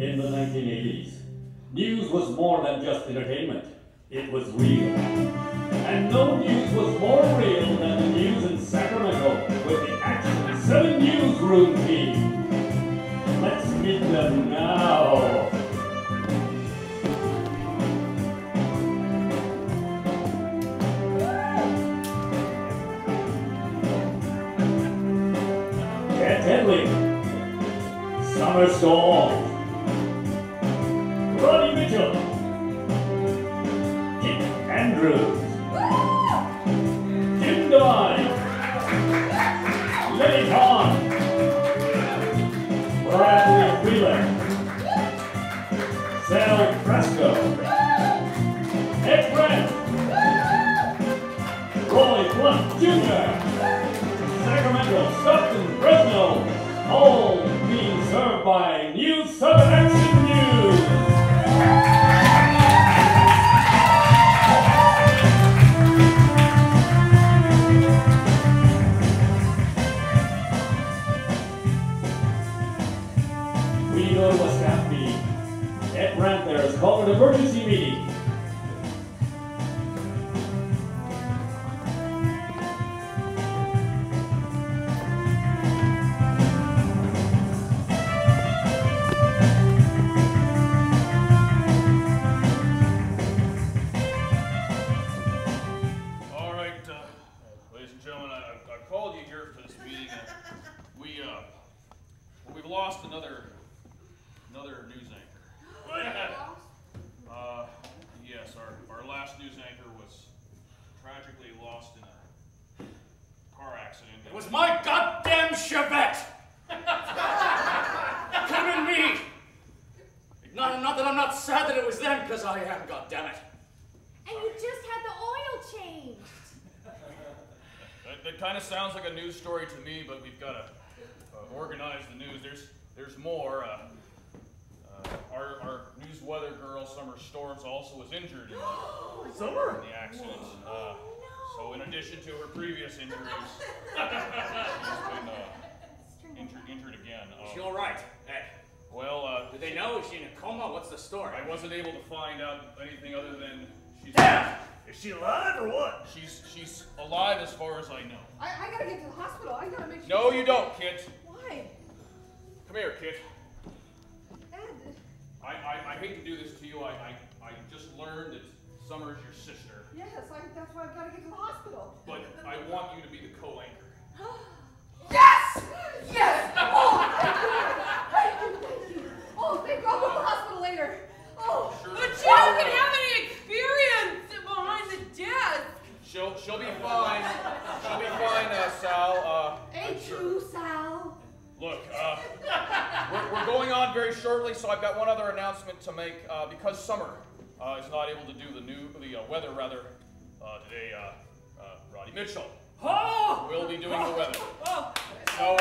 In the 1980s, news was more than just entertainment. It was real. And no news was more real than the news in Sacramento with the Action 7 Newsroom team. Let's meet them now. Deadly, Summer Storm, Roddy Mitchell, Kit Andrews, Jim Devine, Lenny Kahn, Bradley Wheeler, Sal Fresco, Ed Brent, Roy Blunt Jr., Sacramento, Stockton, Fresno, all being served by News 7 Action News. We go to a staff meeting. Ed Brandt there has called an emergency meeting. We've lost another news anchor. Yes, our last news anchor was tragically lost in a car accident. It was my goddamn Chevette! It could have been me! Not that I'm not sad that it was them, because I am, goddammit. And you just had the oil changed. That kind of sounds like a news story to me, but we've got to organize the news. There's more. Our news weather girl, Summer Storms, also was injured in the accident. No. So in addition to her previous injuries, she's been injured again. Is she all right, Ed? Well, do they know? Is she in a coma? What's the story? I wasn't able to find out anything other than she's. Damn! Is she alive or what? She's alive as far as I know. I gotta get to the hospital. I gotta make sure. No, you don't, Kit. Why? Come here, Kit. Ed. I hate to do this to you. I just learned that Summer's your sister. Yes, that's why I've gotta get to the hospital. But I want you to be the co-anchor. Yes! Yes! Oh, thank you. Oh, thank you. I'll go to the hospital later. Oh, Sure. But you don't have any experience behind the desk. She'll be fine. She'll be fine, Sal. ain't you, Sal? Look, we're going on very shortly, so I've got one other announcement to make. Because Summer is not able to do the weather today, Roddy Mitchell will be doing the weather. So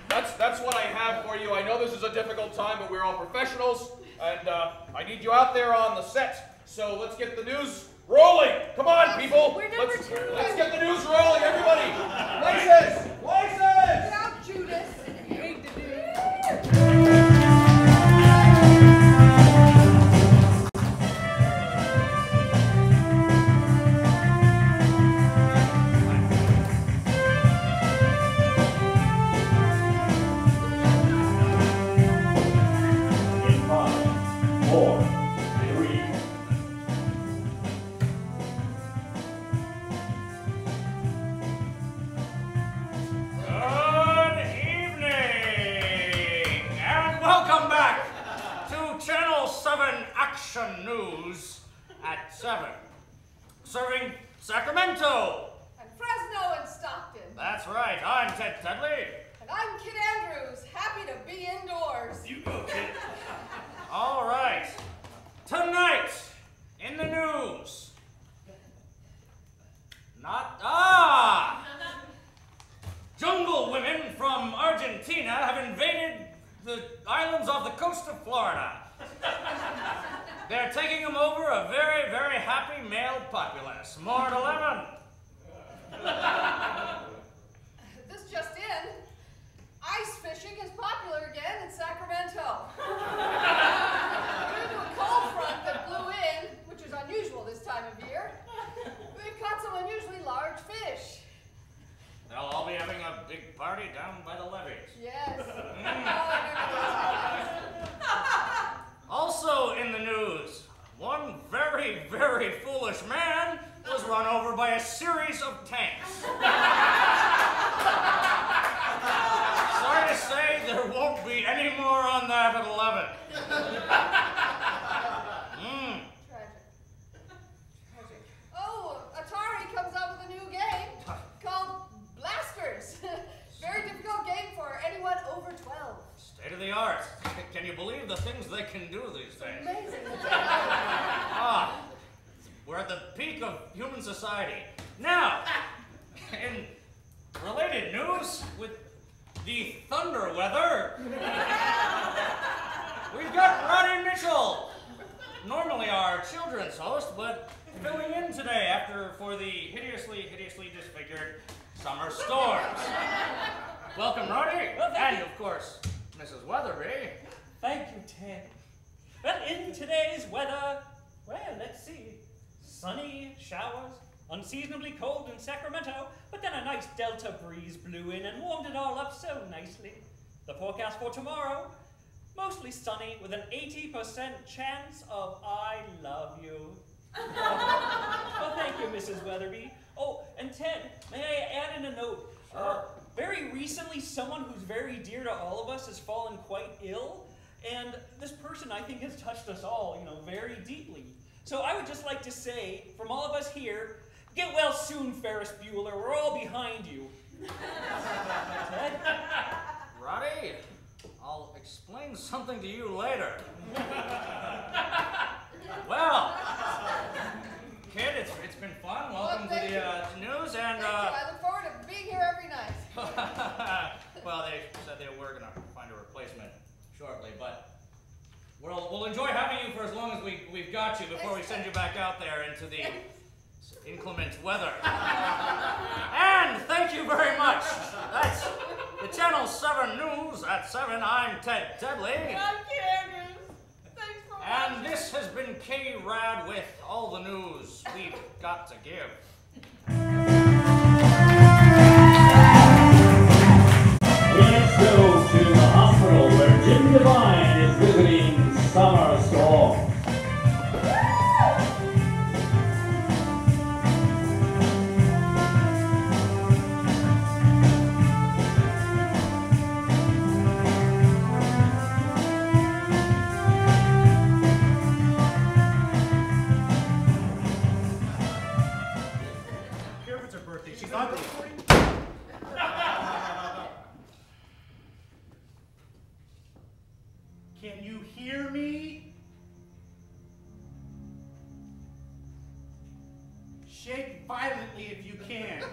that's what I have for you. I know this is a difficult time, but we're all professionals, and I need you out there on the set. So let's get the news rolling. Come on, people. Let's get the news rolling, everybody. Places! Places! Get out, Judas. Hate to do it. In 5, 4, 3. Good evening, and welcome back to Channel 7 Action News at 7. Serving Sacramento. And Fresno and Stockton. That's right, I'm Ted Dudley. And I'm Kit Andrews. Happy to be indoors. You go, kid. All right, tonight in the news. Jungle women from Argentina have invaded the islands off the coast of Florida. They're taking them over a very, very happy male populace. More at 11. This just in. Ice fishing is popular again in Sacramento. be any more on that at 11. Tragic. Oh, Atari comes out with a new game called Blasters. Very difficult game for anyone over 12. State of the art. Can you believe the things they can do these days? Amazing. We're at the peak of human society. Now, in related news, with the thunder weather, we've got Roddy Mitchell, normally our children's host, but filling in today for the hideously disfigured summer storms. Welcome, Roddy. Well, and, of course, Mrs. Weatherby. Thank you, Ted. Well, in today's weather, well, let's see. Sunny showers, unseasonably cold in Sacramento, but then a nice delta breeze blew in and warmed it all up so nicely. The forecast for tomorrow, mostly sunny with an 80% chance of I love you. Well, thank you, Mrs. Weatherby. Oh, and Ted, may I add in a note? Sure. Very recently, someone who's very dear to all of us has fallen quite ill, and this person, I think, has touched us all, very deeply. So I would just like to say, from all of us here, get well soon, Ferris Bueller. We're all behind you. Ted? Roddy, I'll explain something to you later. Well, kid, it's been fun. Welcome to the news, and Thank you. I look forward to being here every night. well, they said they were gonna find a replacement shortly, but we'll enjoy having you for as long as we've got you before we send you back out there into the inclement weather. And thank you very much. That's the Channel 7 News at 7. I'm Ted Tedley. I'm Candace. Thanks for watching. And this has been KRAD with all the news we've got to give. Let's go to the hospital where Jim Devine is visiting Summer Storm. Care if it's her birthday. She's ugly. Can you hear me? Shake violently if you can.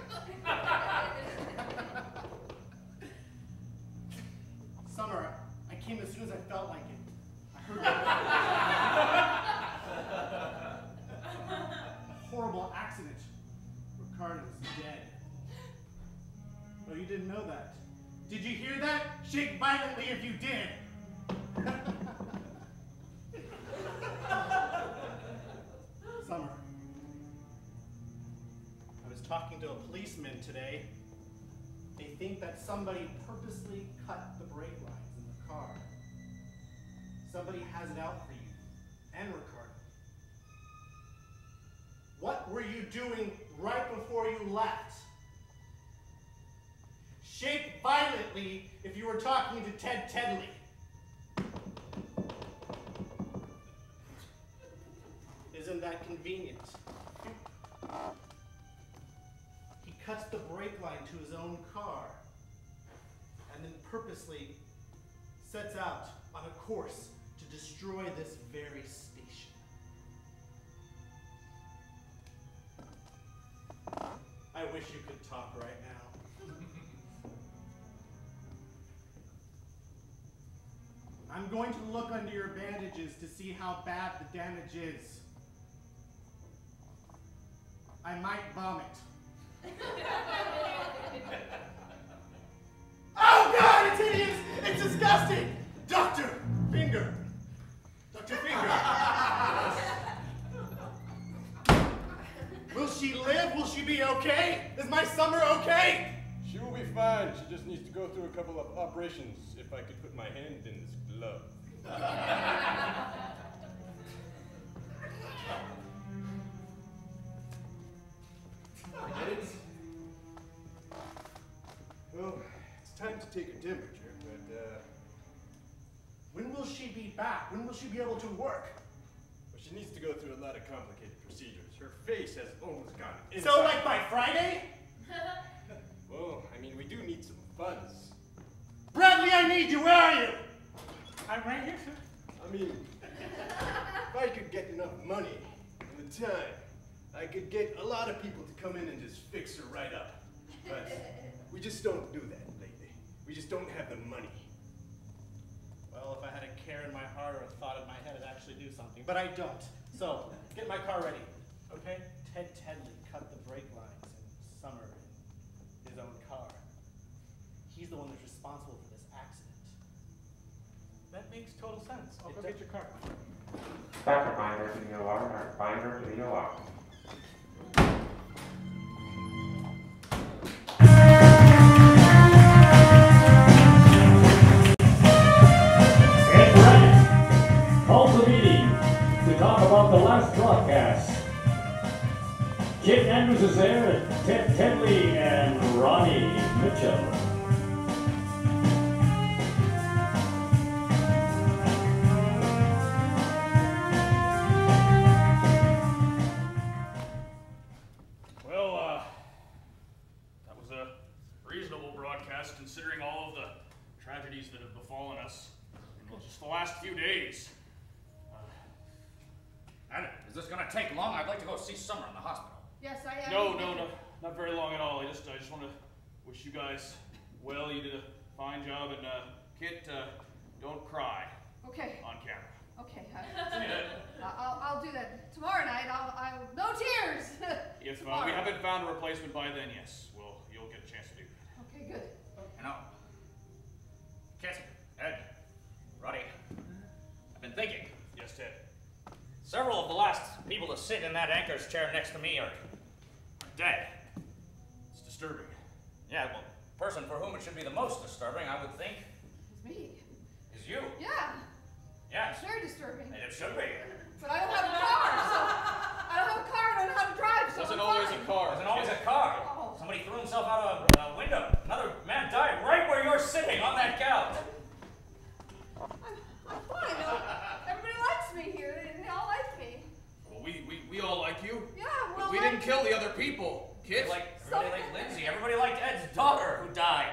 Summer, I came as soon as I felt like it. I heard a horrible accident. Ricardo's dead. Oh, you didn't know that. Did you hear that? Shake violently if you did. Summer. I was talking to a policeman today. They think that somebody purposely cut the brake lines in the car. Somebody has it out for you and Ricardo. What were you doing right before you left? Shake violently if you were talking to Ted Tedley. Isn't that convenient? He cuts the brake line to his own car and then purposely sets out on a course to destroy this very station. I wish you could talk right now. I'm going to look under your bandages to see how bad the damage is. I might vomit. Oh God, it's hideous! It's disgusting! Dr. Finger! Dr. Finger! Will she live? Will she be okay? Is my Summer okay? She will be fine. She just needs to go through a couple of operations. If I could put my hand in this glove. Get it? Well, it's time to take her temperature, but she be back? When will she be able to work? Well, she needs to go through a lot of complicated procedures. Her face has almost gone inside. So like by Friday? Well, I mean, we do need some funds. Bradley, I need you. Where are you? I'm right here, sir. I mean, if I could get enough money and the time, I could get a lot of people to come in and just fix her right up. But we just don't do that lately. We just don't have the money. Well, if I had a care in my heart or a thought in my head, I'd actually do something. But I don't. So, get my car ready. Okay? Ted Tedley cut the brake lines in summer in his own car. He's the one that's responsible for this accident. That makes total sense. I'll go get your car. Dr. Binder to the OR, Dr. Binder to the OR. Calls a meeting to talk about the last broadcast. Kit Andrews is there, and Ted Tedley and Ronnie Mitchell. Well, that was a reasonable broadcast considering all of the tragedies that have befallen us in just the last few days. Anna, is this gonna take long? I'd like to go see Summer in the hospital. Yes, I am. No, not very long at all. I just want to wish you guys well. You did a fine job, and Kit, don't cry. Okay. On camera. Okay. I'll do that tomorrow night. I'll no tears. If we haven't found a replacement by then, yes, you'll get a chance to do that. Okay, good. You know, Kit, Ed, Roddy, I've been thinking. Yes, Ted. Several of the last people to sit in that anchor's chair next to me are dead. It's disturbing. Yeah, well, the person for whom it should be the most disturbing, I would think, It's me. is you. Yeah. Yes. It's very disturbing. And it should be. But I don't have a car, so I don't have a car. I don't know how to drive. So Wasn't I'm always fine. a car. Wasn't always a car. Oh. Somebody threw himself out of a window. Another man died right where you're sitting on that couch. I'm fine. Everybody likes me here. They all like me. Well, we all like you. Yeah, well, We didn't kill the other people, Kit. Everybody liked Lindsay. Everybody liked Ed's daughter who died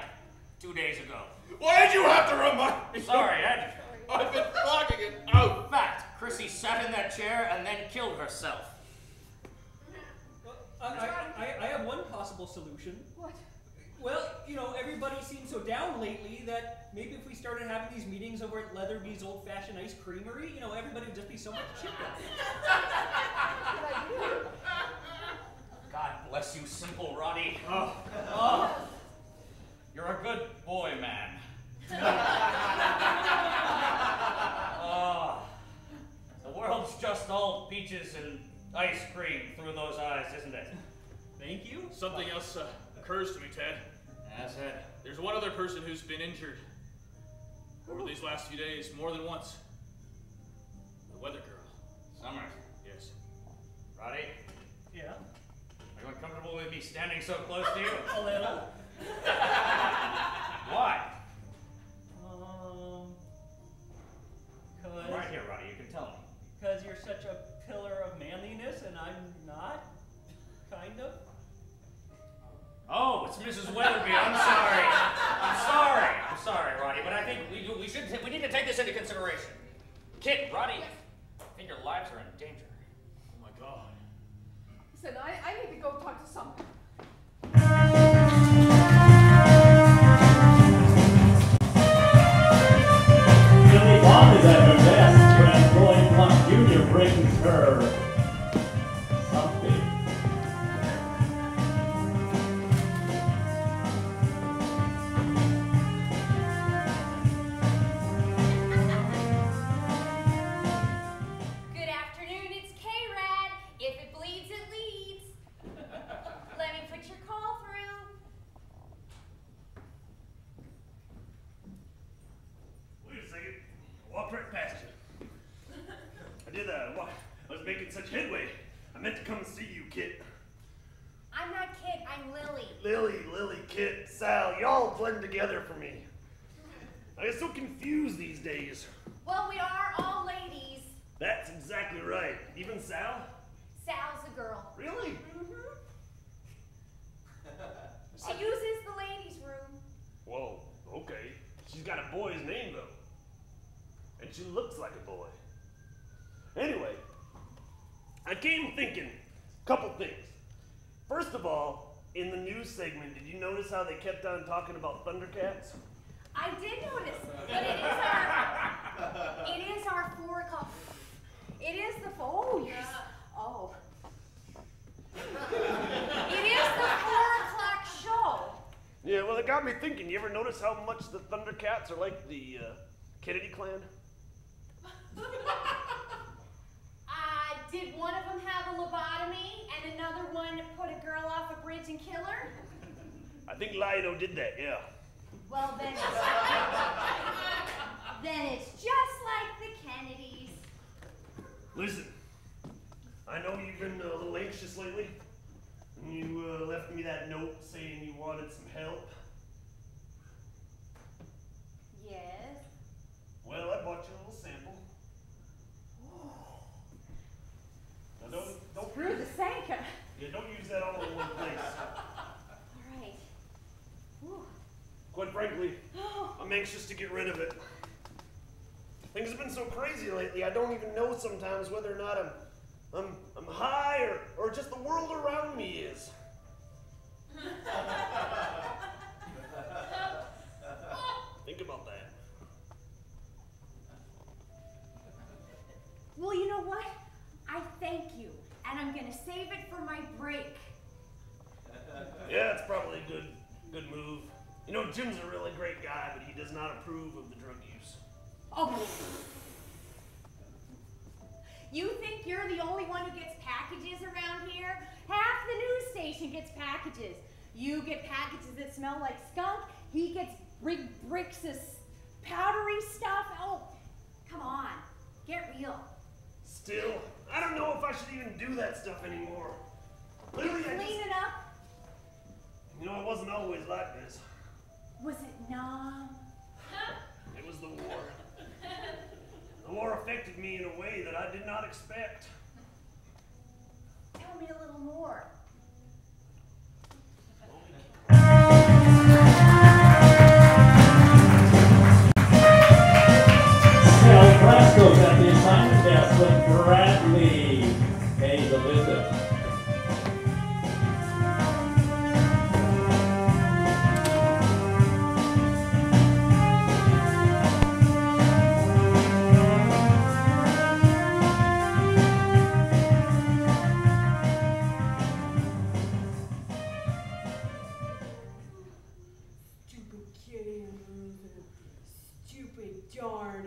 2 days ago. Why did you have to remind me? Sorry, Ed. I've been blocking it out. Fact, Chrissy sat in that chair and then killed herself. I have one possible solution. What? Well, you know, everybody seems so down lately that maybe if we started having these meetings over at Leatherby's old-fashioned ice creamery, you know, everybody would just be so much chipper. God bless you, simple Roddy. You're a good boy, man. The world's just all peaches and ice cream through those eyes, isn't it? Thank you. Something else occurs to me, Ted. Yes, Ed. There's one other person who's been injured over these last few days, more than once. The weather girl. Summer. Yes. Roddy, Yeah? are you uncomfortable with me standing so close to you? A little. Why? Cause... Right here, Roddy, you can tell me. Because you're such a pillar of manliness and I'm not? Kind of? Oh, it's Mrs. Weatherby. I'm sorry, Roddy, but I think we need to take this into consideration. Kit, Roddy, I think your lives are in danger. Oh my God. Listen, I need to go talk to someone. Billy Bond is at her desk when Floyd Blunt Jr. brings her something. Good afternoon, it's KRAD. If it bleeds, it leads. Let me put your call through. Wait a second. I walked right past you. I was making such headway. I meant to come and see you, Kit. I'm not Kit, I'm Lily. Lily, Kit, Sal, y'all blend together for me. I get so confused these days. Well, we are all ladies. That's exactly right. Even Sal? Sal's a girl. Really? Mm-hmm. She uses the ladies' room. Whoa, okay. She's got a boy's name, though. And she looks like a boy. Anyway, I came thinking a couple things. First of all, in the news segment, did you notice how they kept on talking about Thundercats? I did notice, but it is our 4 o'clock. It is the oh yes. Oh. It is the 4 o'clock show. Yeah, well, it got me thinking. You ever notice how much the Thundercats are like the Kennedy clan? Did one of them have a lobotomy and another one put a girl off a bridge and kill her? I think Lido did that, yeah. Well, then it's just like the Kennedys. Listen, I know you've been a little anxious lately. You left me that note saying you wanted some help. Yes. Well, I bought you a little sample. Now don't Screw the Sanka. Yeah, don't use that all in one place. All right. Whew. Quite frankly, I'm anxious to get rid of it. Things have been so crazy lately, I don't even know sometimes whether or not I'm high or just the world around me is. Think about that. Well, you know what? I thank you, and I'm gonna save it for my break. Yeah, it's probably a good move. You know, Jim's a really great guy, but he does not approve of the drug use. Oh. You think you're the only one who gets packages around here? Half the news station gets packages. You get packages that smell like skunk. He gets bricks of powdery stuff. Oh, come on, get real. Still, I don't know if I should even do that stuff anymore. Literally, Clean it up. You know, it wasn't always like this. Was it numb? It was the war. The war affected me in a way that I did not expect. Tell me a little more. Al Brasco's at the assignment desk with Bradley. Pay the visit. Stupid kitty loser. Stupid darn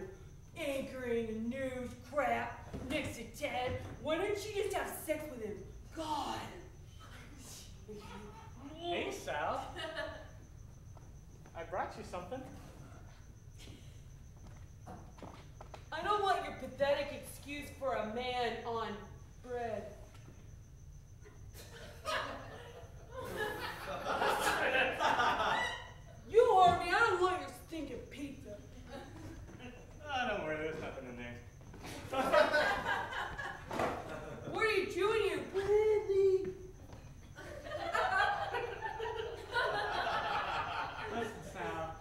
anchoring news crap next to Ted. Why don't you just have sex with him? God. Hey, Sal. I brought you something. I don't want your pathetic excuse for a man on bread. You heard me. I don't want your stinking pizza. Oh, don't worry, there's nothing in there. What are you chewing, you Bradley? Listen, Sal.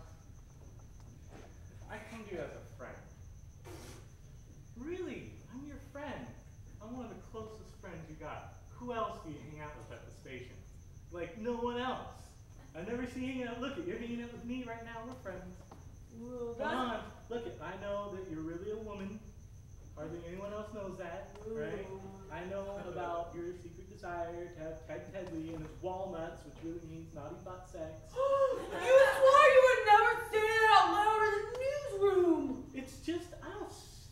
I come to you as a friend. Really, I'm your friend. I'm one of the closest friends you got. Who else do you hang out with at the station? Like, no one else. I've never seen you hang out. Look, you're hanging out with me right now. We're friends. Well, Come on. Look, I know that you're really a woman. Hardly anyone else knows that, right? I know about your secret desire to have Ted Tedley and his walnuts, which really means naughty butt sex. You swore you would never say it out loud in the newsroom. It's just us.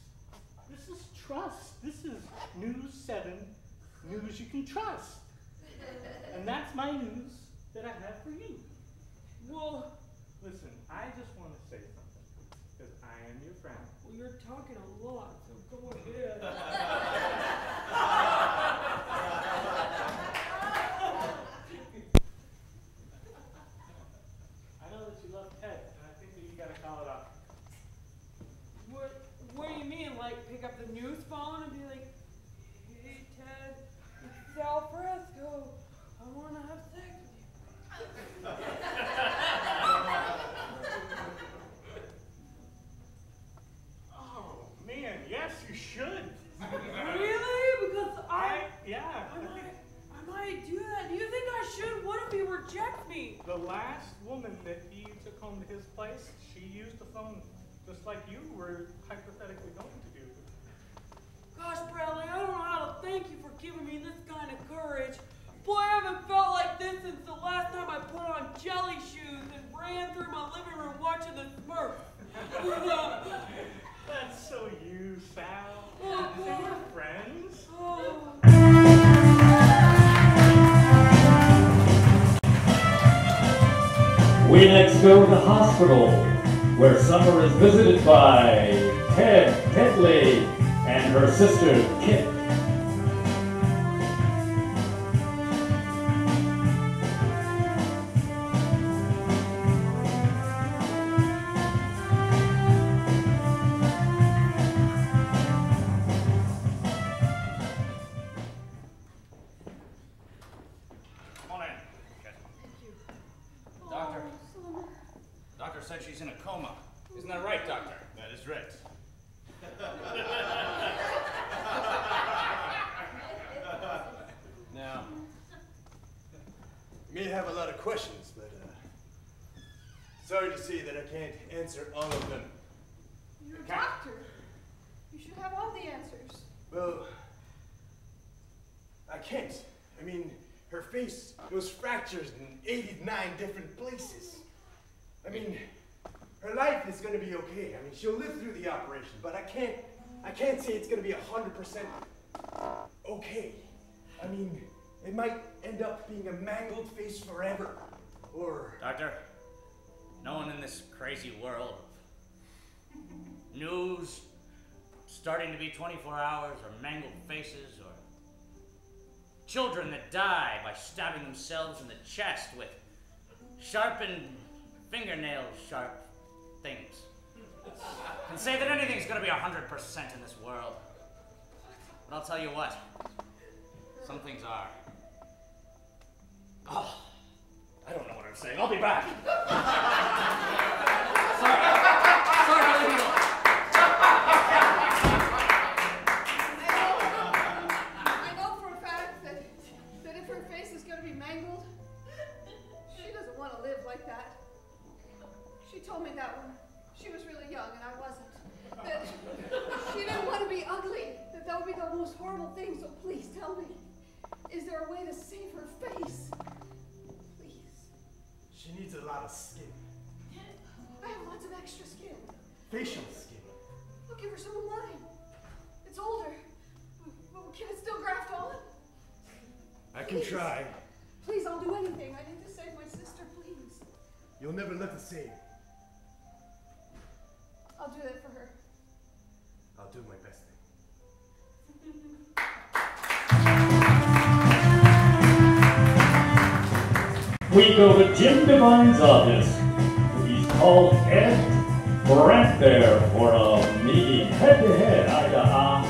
This is trust. This is News 7, news you can trust. And that's my news that I have for you. Well, listen, I just want to say something, because I am your friend. Well, you're talking a lot, so go ahead. I know that you love Ted, and I think that you gotta call it off. What like pick up the news phone and be like, "Hey Ted, it's Sal Fresco. I want to have sex with you." Oh, man, yes, you should. Really? Because yeah. I might do that. Do you think I should? What if he rejects me? The last woman that he took home to his place, she used the phone just like you were hypothetically going to do. Gosh, Bradley, I don't know how to thank you for giving me this kind of courage. Boy, I haven't felt like this since the last time I put on jelly shoes and ran through my living room watching the Smurfs. That's so you, Sal. Oh, And God. your friends. Oh. We next go to the hospital, where Summer is visited by Tedley, and her sister, Kit. Come on in. Kit. Doctor said she's in a coma. Isn't that right, Doctor? That is right. Now, you may have a lot of questions, but sorry to say that I can't answer all of them. You're a doctor. You should have all the answers. Well, I can't. I mean, her face was fractured in 89 different places. I mean, her life is going to be okay. I mean, she'll live through the operation, but I can't say it's going to be 100% okay. I mean, it might end up being a mangled face forever, or... Doctor, no one in this crazy world of news starting to be 24 hours, or mangled faces, or children that die by stabbing themselves in the chest with sharpened fingernail sharp things, and say that anything's gonna be 100% in this world. But I'll tell you what, some things are. Oh, I don't know what I'm saying. I'll be back. Sorry, I'll leave you alone. I know for a fact that if her face is going to be mangled, she doesn't want to live like that. She told me that when she was really young and I wasn't. That she didn't want to be ugly. That would be the most horrible thing. So please tell me, is there a way to save her face? Please. She needs a lot of skin. I have lots of extra skin. Facial skin. I'll give her some of mine. It's older. But can it still graft on? I can try. Please, I'll do anything. I need to save my sister, please. You'll never look the same. I'll do that for her. I'll do my best thing. We go to Jim Devine's office. He's called Ed Brant there for a meeting head-to-head, eye to eye.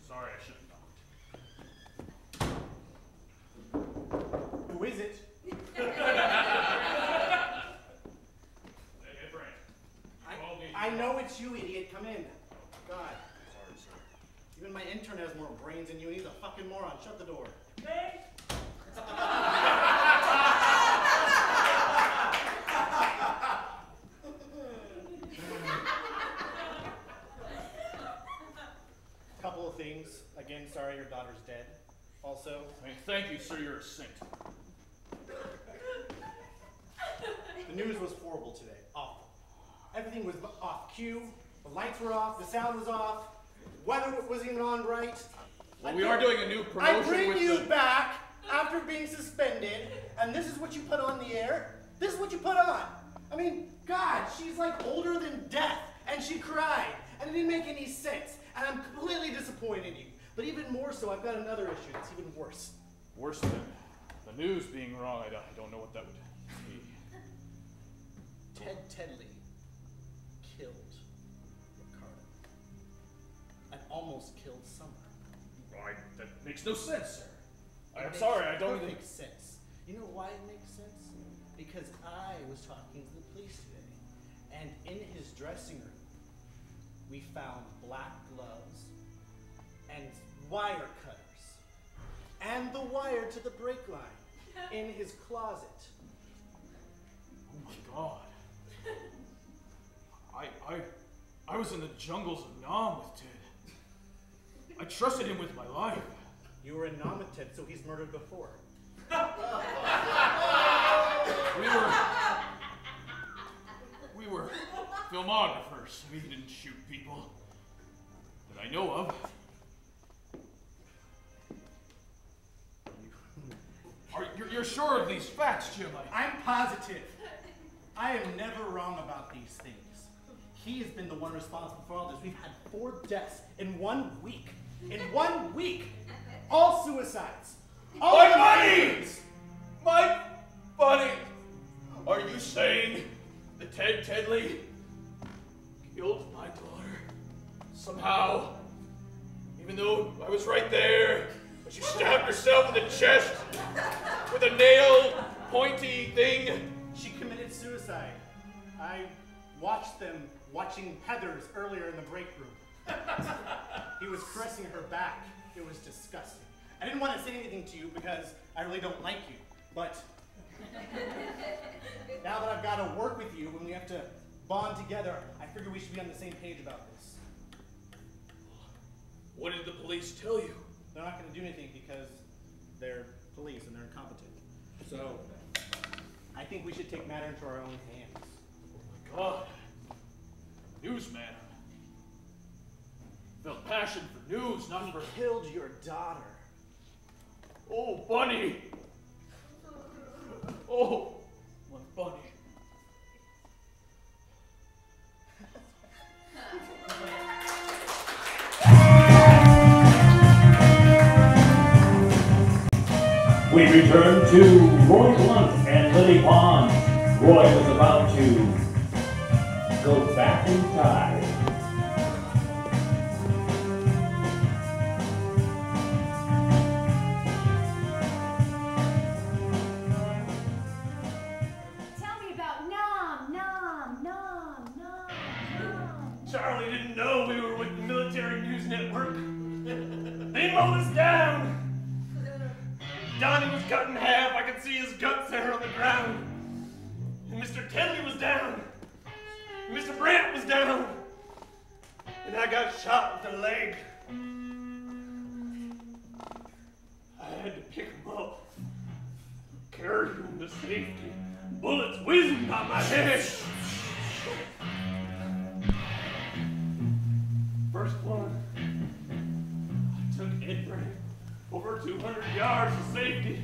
Sorry, I shouldn't have. Who is it? Hey, Brent. I know it's you, idiot. Come in. God. Sorry, sir. Even my intern has more brains than you, and he's a fucking moron. Shut the door. Hey, Couple of things. Again, sorry your daughter's dead. Also, Thank you, sir. You're a saint. the news was horrible today. Awful. Everything was off cue. The lights were off. The sound was off. Weather wasn't even on right. Well, we are doing a new promotion I bring with you the... back after being suspended, and this is what you put on the air? This is what you put on. I mean, God, she's like older than death, and she cried. And it didn't make any sense, and I'm completely disappointed in you. But even more so, I've got another issue that's even worse. Worse than the news being wrong, I don't know what that would be. Ted Tedley killed Ricardo. And almost killed Summer. Right, that makes no sense, sir. I'm It sorry, makes I don't perfect sense. You know why it makes sense? Because I was talking to the police today, and in his dressing room, we found black gloves and wire cutters, and the wire to the brake line in his closet. Oh my God. I was in the jungles of Nam with Ted. I trusted him with my life. You were in Nam with Ted, so he's murdered before. We were filmographers. We didn't shoot people that I know of. You're sure of these facts, Jim? I'm positive. I am never wrong about these things. He has been the one responsible for all this. We've had 4 deaths in 1 week. In 1 week! All suicides. All My money! My money! Are you saying that Ted Tedley killed my daughter? Somehow, even though I was right there, but she stabbed herself in the chest with a nail pointy thing. She committed suicide. I watched them watching Heather's earlier in the break room. He was caressing her back. It was disgusting. I didn't want to say anything to you because I really don't like you, but now that I've got to work with you and we have to bond together, I figure we should be on the same page about this. What did the police tell you? They're not going to do anything because they're police and they're incompetent. So I think we should take matter into our own hands. Oh my God. Newsman. Felt passion for news, not for... He killed your daughter. Oh, Bunny. Oh, my Bunny. We return to Roy Blunt and Lily Pond. Roy was about to go back in time. Tell me about Nom. Charlie didn't know we were with the Military News Network. They mowed us down. Donnie was cut in half. I could see his guts there on the ground. And Mr. Tedley was down. And Mr. Brandt was down. And I got shot with the leg. I had to pick him up, carry him to safety. Bullets whizzing by my head. First one, I took Ed Brandt over 200 yards to safety.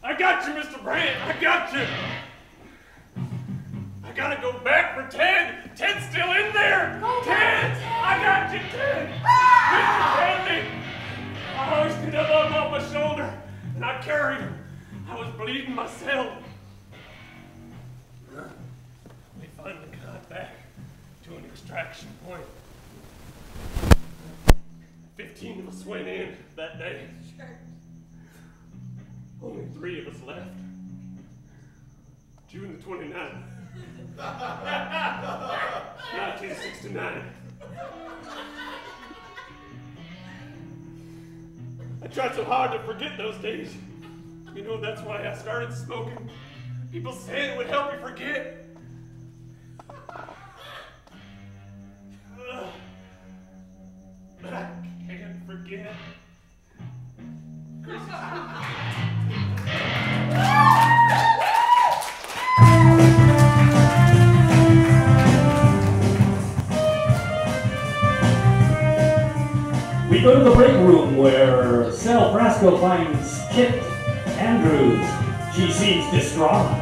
I got you, Mr. Brandt, I got you. I gotta go back for Ted. Ted's still in there. Ted, I got you, Ted. Mr. Tedley. I hoisted him up off my shoulder and I carried him. I was bleeding myself. We finally got back to an extraction point. 15 of us went in that day. Only 3 of us left. June the 29th. 1969. I tried so hard to forget those days. You know, that's why I started smoking. People said it would help me forget. But I can't forget. We go to the break room where Sal Frasco finds Kit Andrews. She seems distraught.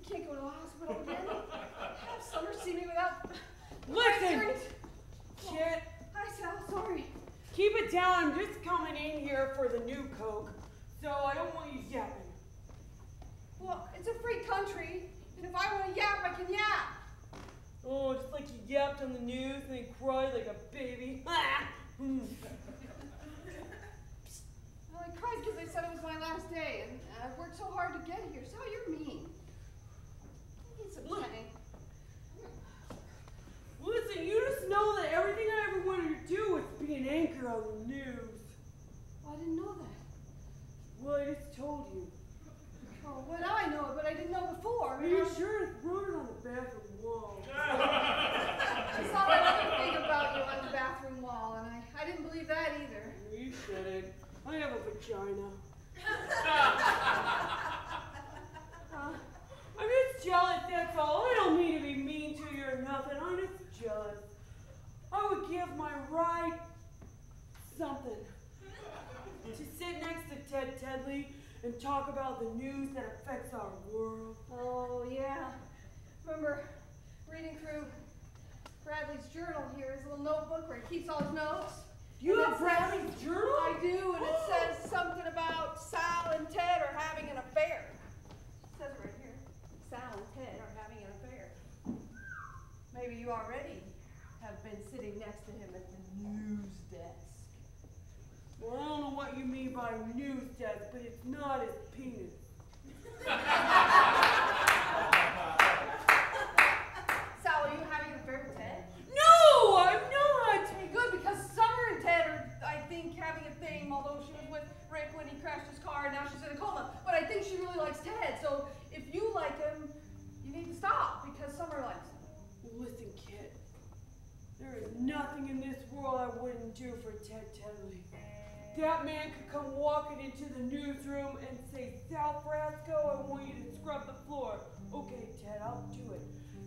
I can't go to the hospital again. Have Summer see me without... Listen, kid. Hi, Sal. Sorry. Keep it down. I'm just coming in here for the new Coke, so I don't want you yapping. Well, it's a free country, and if I want to yap, I can yap. Oh, just like you yapped on the news and then cried like a baby. Well, I cried because they said it was my last day, and I've worked so hard to get here. Sal, you're mean. I need some time. Listen, you just know that everything I ever wanted to do was be an anchor on the news. Well, I didn't know that. Well, I just told you. Oh, well, now I know it, but I didn't know before. Are you sure it's wrote on the bathroom wall? I saw that other thing about you on the bathroom wall, and I didn't believe that either. You shouldn't. I have a vagina. I'm just jealous, that's all. I don't mean to be mean to you or nothing. I'm just jealous. I would give my ride something. To sit next to Ted Tedley and talk about the news that affects our world. Oh, yeah. Remember reading through Bradley's journal here, his little notebook where he keeps all his notes? You have Bradley's journal? I do, and it says something about Sal and Ted are having an affair. It says it right here. Sal and Ted are having an affair. Maybe you already have been sitting next to him at the news desk. Well, I don't know what you mean by news desk, but it's not his penis. Sal, are you having an affair with Ted? No, I'm not! Hey, good, because Summer and Ted are, I think, having a thing, although she was with Rick when he crashed his car and now she's in a coma. But I think she really likes Ted, so if you like him, you need to stop, because Summer likes him. Listen, kid. There is nothing in this world I wouldn't do for Ted Tedley. That man could come walking into the newsroom and say, Sal Frasco, I want you to scrub the floor. Okay, Ted, I'll do it.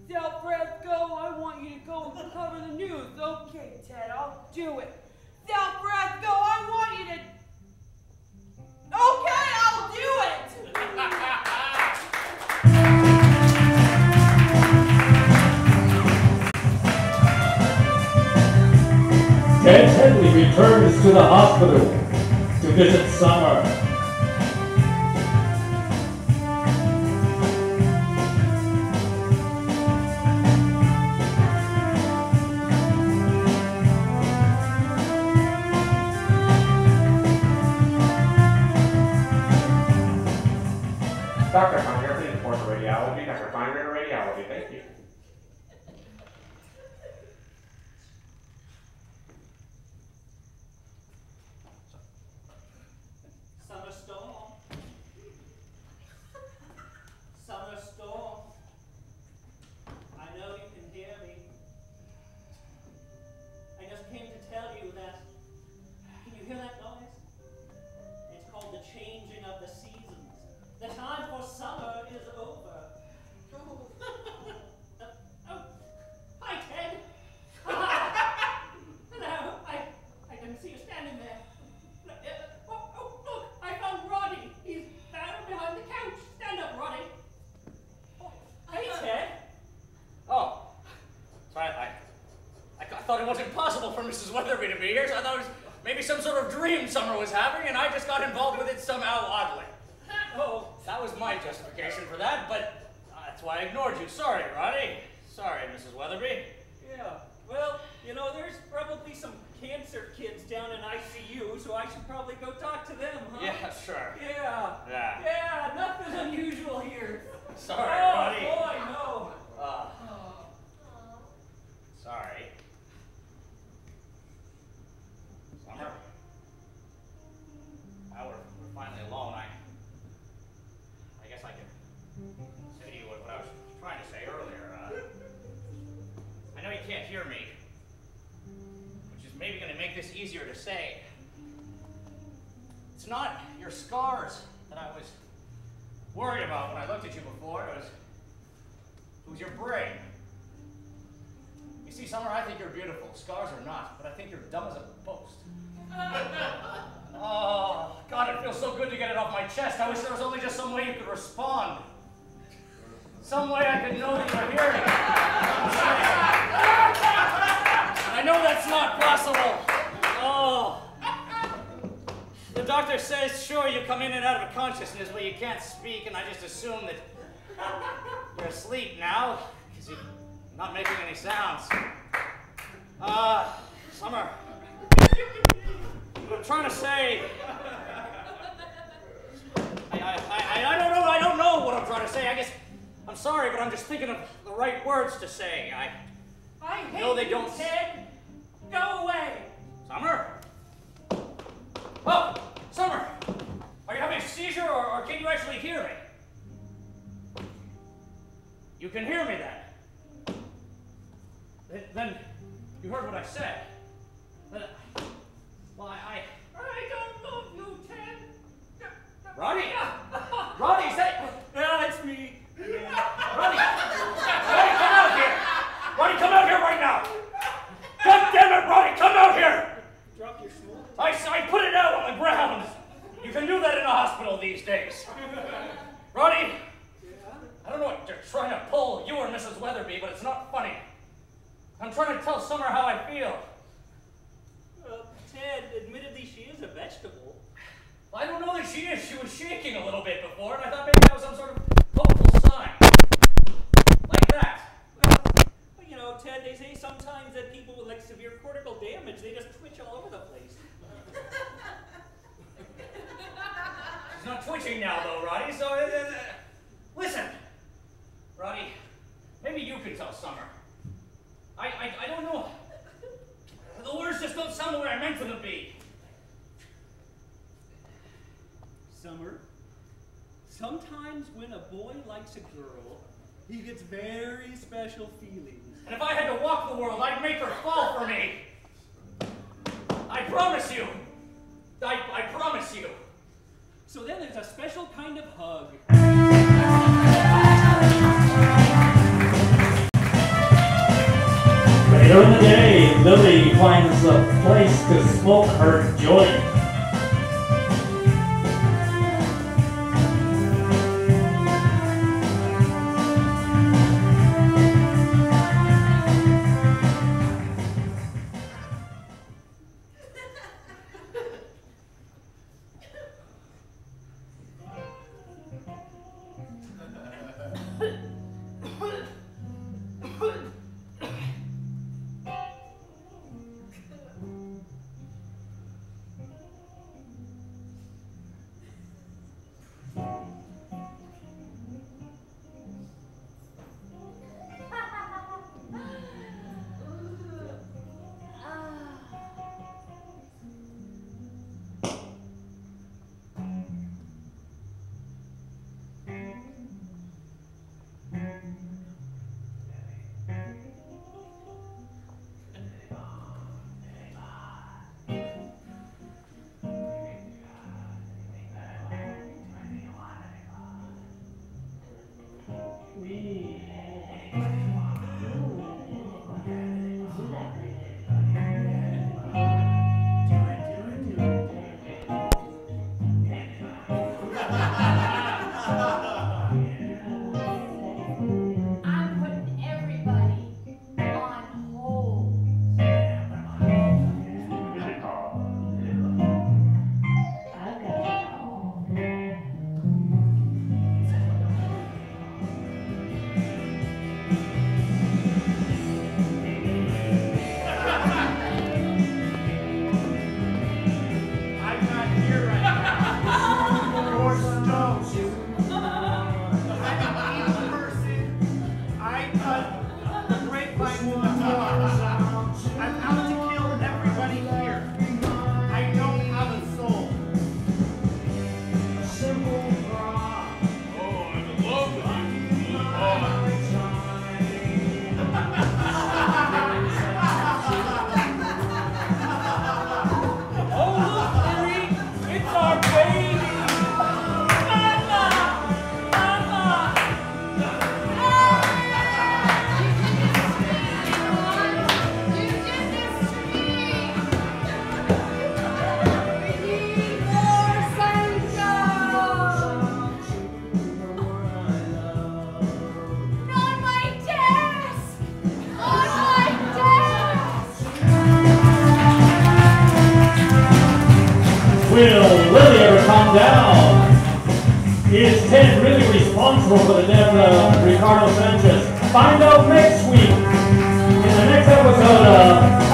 Sal Frasco, I want you to go and cover the news. Okay, Ted, I'll do it. Sal Frasco, I want you to... Okay, I'll do it! Ted Tedley returns to the hospital to visit Summer. Dr. Finder, please report to radiology. Dr. Finder to radiology. Thank you. Summer storm. Summer storm. I know you can hear me. I just came to tell you that. Can you hear that noise? It's called the changing of the seasons. The time for summer is over. Oh. Hi, Ted. Hello. I didn't see you standing there. Oh, look, I found Roddy. He's down behind the couch. Stand up, Roddy. Oh, hey, Ted. Oh, sorry, I thought it wasn't possible for Mrs. Weatherby to be here, so I thought it was maybe some sort of dream Summer was having, and I just got involved with it somehow oddly. Oh, that was my justification for that, but that's why I ignored you. Sorry, Roddy. Sorry, Mrs. Weatherby. Yeah, well, you know, there's probably some cancer kids down in ICU, so I should probably go talk to them, huh? Yeah, sure. Yeah, nothing unusual here. Sorry, Roddy. Oh, boy, no. Sorry. Summer? Now we're finally alone. I guess I can say to you what I was trying to say earlier. I know you can't hear me, which is maybe going to make this easier to say. It's not your scars that I was worried about when I looked at you before. It was your brain. You see, Summer, I think you're beautiful. Scars are not, but I think you're dumb as a post. Oh, God, it feels so good to get it off my chest. I wish there was only just some way you could respond. Some way I can know that you're hearing. I know that's not possible. Oh. The doctor says, sure, you come in and out of consciousness, but you can't speak, and I just assume that you're asleep now, because you're not making any sounds. Summer. What I'm trying to say... I don't know what I'm trying to say. I guess I'm sorry, but I'm just thinking of the right words to say. I hate know they you, don't. Ted. Go away. Summer? Oh, Summer! Are you having a seizure, or can you actually hear me? You can hear me then. Then you heard what I said. Well, I don't love you, Ted. Roddy! Roddy, is that... Yeah, it's me. Roddy! Roddy, come out here! Roddy, come out here right now! God damn it, Roddy, come out here! Drop your smoke. I put it out on the ground. You can do that in a hospital these days. Roddy! I don't know what you're trying to pull, you or Mrs. Weatherby, but it's not funny. I'm trying to tell Summer how I feel. Ted, admittedly, she is a vegetable. I don't know that she is. She was shaking a little bit before, and I thought maybe that was some sort of hopeful sign. Like that. Well, you know, Ted, they say sometimes that people with, like, severe cortical damage, they just twitch all over the place. She's not twitching now, though, Roddy, so... listen. Roddy, maybe you can tell Summer. I don't know. The words just don't sound the way I meant them to be. Summer, sometimes when a boy likes a girl, he gets very special feelings. And if I had to walk the world, I'd make her fall for me. I promise you. I promise you. So then there's a special kind of hug. Later in the day, Lily finds a place to smoke her joint. Is Ted really responsible for the death of Ricardo Sanchez? Find out next week in the next episode of